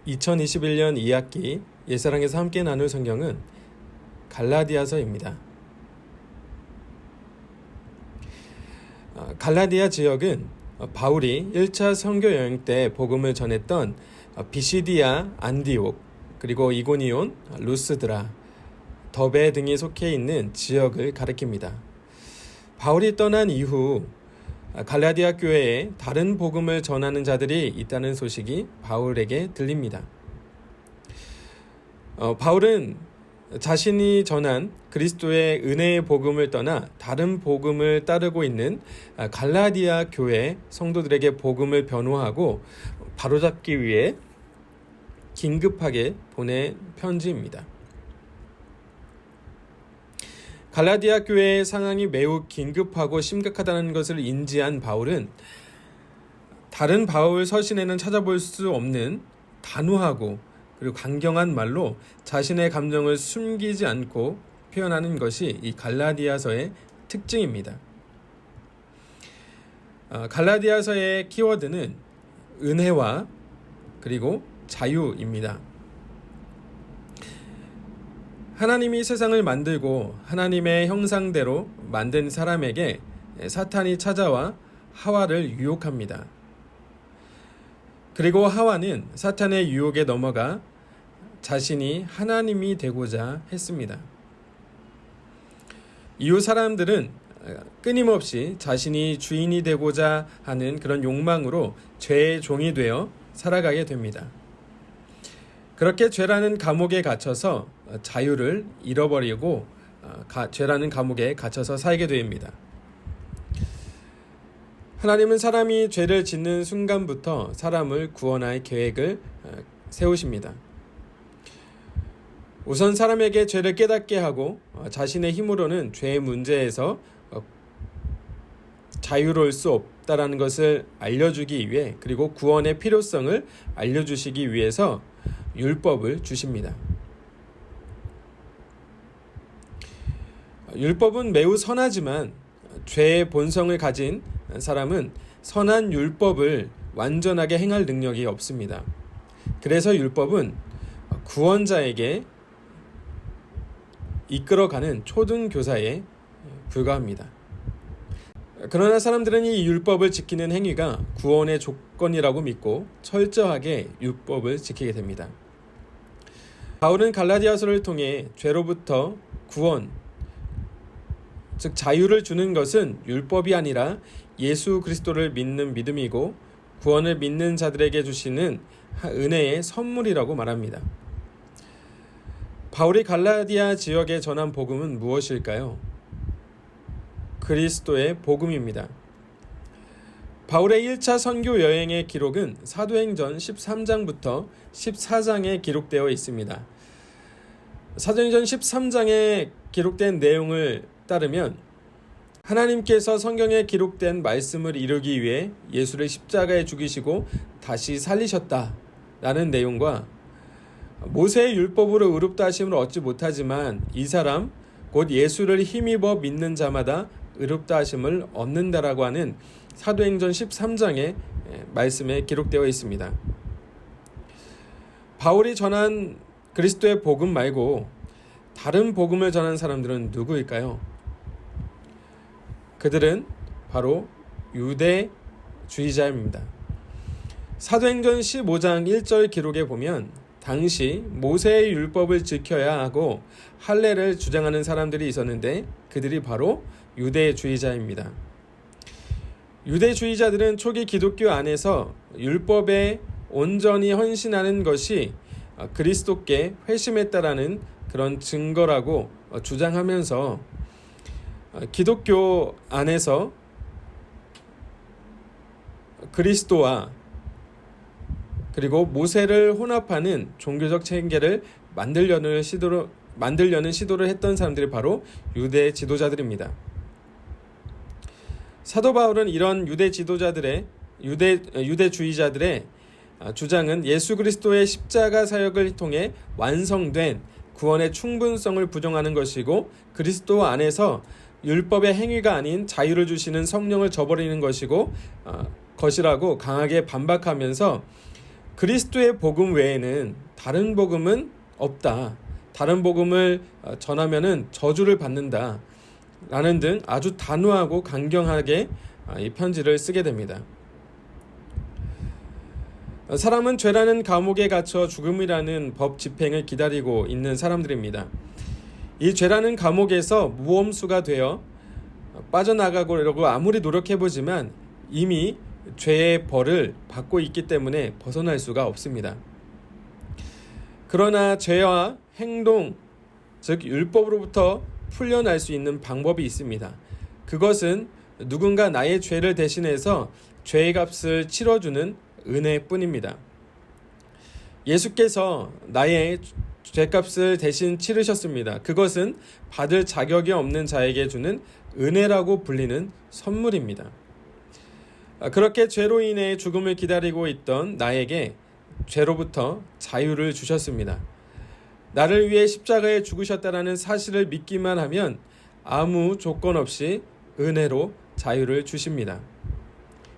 2021년 2학기 예사랑에서 함께 나눌 성경은 갈라디아서입니다. 갈라디아 지역은 바울이 1차 선교 여행 때 복음을 전했던 비시디아, 안디옥, 그리고 이고니온, 루스드라, 더베 등이 속해 있는 지역을 가리킵니다. 바울이 떠난 이후 갈라디아 교회에 다른 복음을 전하는 자들이 있다는 소식이 바울에게 들립니다. 바울은 자신이 전한 그리스도의 은혜의 복음을 떠나 다른 복음을 따르고 있는 갈라디아 교회 성도들에게 복음을 변호하고 바로잡기 위해 긴급하게 보낸 편지입니다. 갈라디아 교회의 상황이 매우 긴급하고 심각하다는 것을 인지한 바울은 다른 바울 서신에는 찾아볼 수 없는 단호하고 그리고 강경한 말로 자신의 감정을 숨기지 않고 표현하는 것이 이 갈라디아서의 특징입니다. 갈라디아서의 키워드는 은혜와 그리고 자유입니다. 하나님이 세상을 만들고 하나님의 형상대로 만든 사람에게 사탄이 찾아와 하와를 유혹합니다. 그리고 하와는 사탄의 유혹에 넘어가 자신이 하나님이 되고자 했습니다. 이후 사람들은 끊임없이 자신이 주인이 되고자 하는 그런 욕망으로 죄의 종이 되어 살아가게 됩니다. 그렇게 죄라는 감옥에 갇혀서 자유를 잃어버리고 죄라는 감옥에 갇혀서 살게 됩니다. 하나님은 사람이 죄를 짓는 순간부터 사람을 구원할 계획을 세우십니다. 우선 사람에게 죄를 깨닫게 하고 자신의 힘으로는 죄의 문제에서 자유로울 수 없다라는 것을 알려주기 위해 그리고 구원의 필요성을 알려주시기 위해서 율법을 주십니다. 율법은 매우 선하지만 죄의 본성을 가진 사람은 선한 율법을 완전하게 행할 능력이 없습니다. 그래서 율법은 구원자에게 이끌어가는 초등교사에 불과합니다. 그러나 사람들은 이 율법을 지키는 행위가 구원의 조건이라고 믿고 철저하게 율법을 지키게 됩니다. 바울은 갈라디아서를 통해 죄로부터 구원, 즉 자유를 주는 것은 율법이 아니라 예수 그리스도를 믿는 믿음이고 구원을 믿는 자들에게 주시는 은혜의 선물이라고 말합니다. 바울이 갈라디아 지역에 전한 복음은 무엇일까요? 그리스도의 복음입니다. 바울의 1차 선교 여행의 기록은 사도행전 13장부터 14장에 기록되어 있습니다. 사도행전 13장에 기록된 내용을 따르면 하나님께서 성경에 기록된 말씀을 이루기 위해 예수를 십자가에 죽이시고 다시 살리셨다라는 내용과 모세의 율법으로 의롭다 하심을 얻지 못하지만 이 사람 곧 예수를 힘입어 믿는 자마다 의롭다 하심을 얻는다라고 하는 사도행전 13장의 말씀에 기록되어 있습니다. 바울이 전한 그리스도의 복음 말고 다른 복음을 전한 사람들은 누구일까요? 그들은 바로 유대주의자입니다. 사도행전 15장 1절 기록에 보면 당시 모세의 율법을 지켜야 하고 할례를 주장하는 사람들이 있었는데 그들이 바로 유대주의자입니다. 유대주의자들은 초기 기독교 안에서 율법에 온전히 헌신하는 것이 그리스도께 회심했다라는 그런 증거라고 주장하면서 기독교 안에서 그리스도와 그리고 모세를 혼합하는 종교적 체계를 만들려는 시도를 했던 사람들이 바로 유대 지도자들입니다. 사도 바울은 이런 유대주의자들의 주장은 예수 그리스도의 십자가 사역을 통해 완성된 구원의 충분성을 부정하는 것이고 그리스도 안에서 율법의 행위가 아닌 자유를 주시는 성령을 저버리는 것이라고 강하게 반박하면서 그리스도의 복음 외에는 다른 복음은 없다. 다른 복음을 전하면은 저주를 받는다. 라는 등 아주 단호하고 강경하게 이 편지를 쓰게 됩니다. 사람은 죄라는 감옥에 갇혀 죽음이라는 법 집행을 기다리고 있는 사람들입니다. 이 죄라는 감옥에서 모험수가 되어 빠져나가려고 아무리 노력해보지만 이미 죄의 벌을 받고 있기 때문에 벗어날 수가 없습니다. 그러나 죄와 행동, 즉 율법으로부터 풀려날 수 있는 방법이 있습니다. 그것은 누군가 나의 죄를 대신해서 죄의 값을 치러주는 은혜뿐입니다. 예수께서 나의 죄값을 대신 치르셨습니다. 그것은 받을 자격이 없는 자에게 주는 은혜라고 불리는 선물입니다. 그렇게 죄로 인해 죽음을 기다리고 있던 나에게 죄로부터 자유를 주셨습니다. 나를 위해 십자가에 죽으셨다는 사실을 믿기만 하면 아무 조건 없이 은혜로 자유를 주십니다.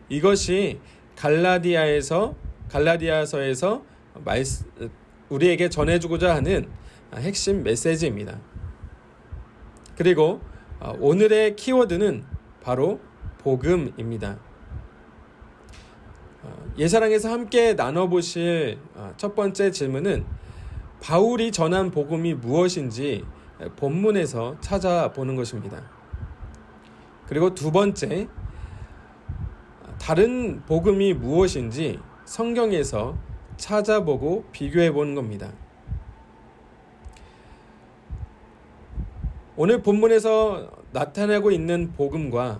이것이 갈라디아서에서 우리에게 전해주고자 하는 핵심 메시지입니다. 그리고 오늘의 키워드는 바로 복음입니다. 예사랑에서 함께 나눠보실 첫 번째 질문은 바울이 전한 복음이 무엇인지 본문에서 찾아보는 것입니다. 그리고 두 번째, 다른 복음이 무엇인지 성경에서 찾아보고 비교해 보는 겁니다. 오늘 본문에서 나타나고 있는 복음과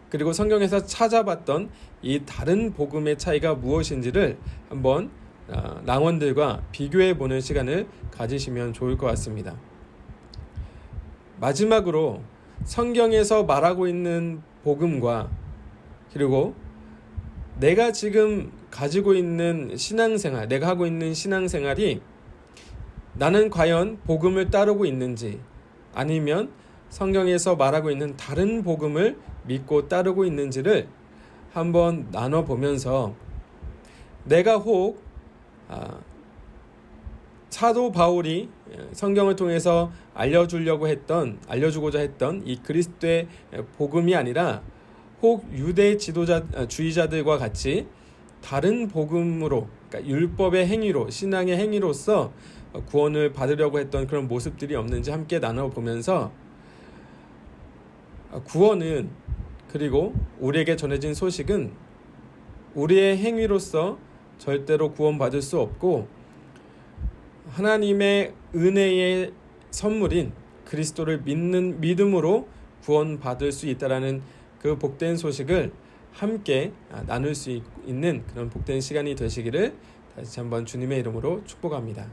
그리고 성경에서 찾아봤던 이 다른 복음의 차이가 무엇인지를 한번 랑원들과 비교해 보는 시간을 가지시면 좋을 것 같습니다. 마지막으로 성경에서 말하고 있는 복음과 그리고 내가 지금 가지고 있는 신앙생활, 내가 하고 있는 신앙생활이 나는 과연 복음을 따르고 있는지 아니면 성경에서 말하고 있는 다른 복음을 믿고 따르고 있는지를 한번 나눠보면서 내가 혹 사도 바울이 성경을 통해서 알려주고자 했던 이 그리스도의 복음이 아니라 혹 유대 주의자들과 같이 다른 복음으로, 그러니까 율법의 행위로, 신앙의 행위로서 구원을 받으려고 했던 그런 모습들이 없는지 함께 나눠보면서 구원은, 그리고 우리에게 전해진 소식은 우리의 행위로서 절대로 구원받을 수 없고 하나님의 은혜의 선물인 그리스도를 믿는 믿음으로 구원받을 수 있다라는 그 복된 소식을 함께 나눌 수 있는 그런 복된 시간이 되시기를 다시 한번 주님의 이름으로 축복합니다.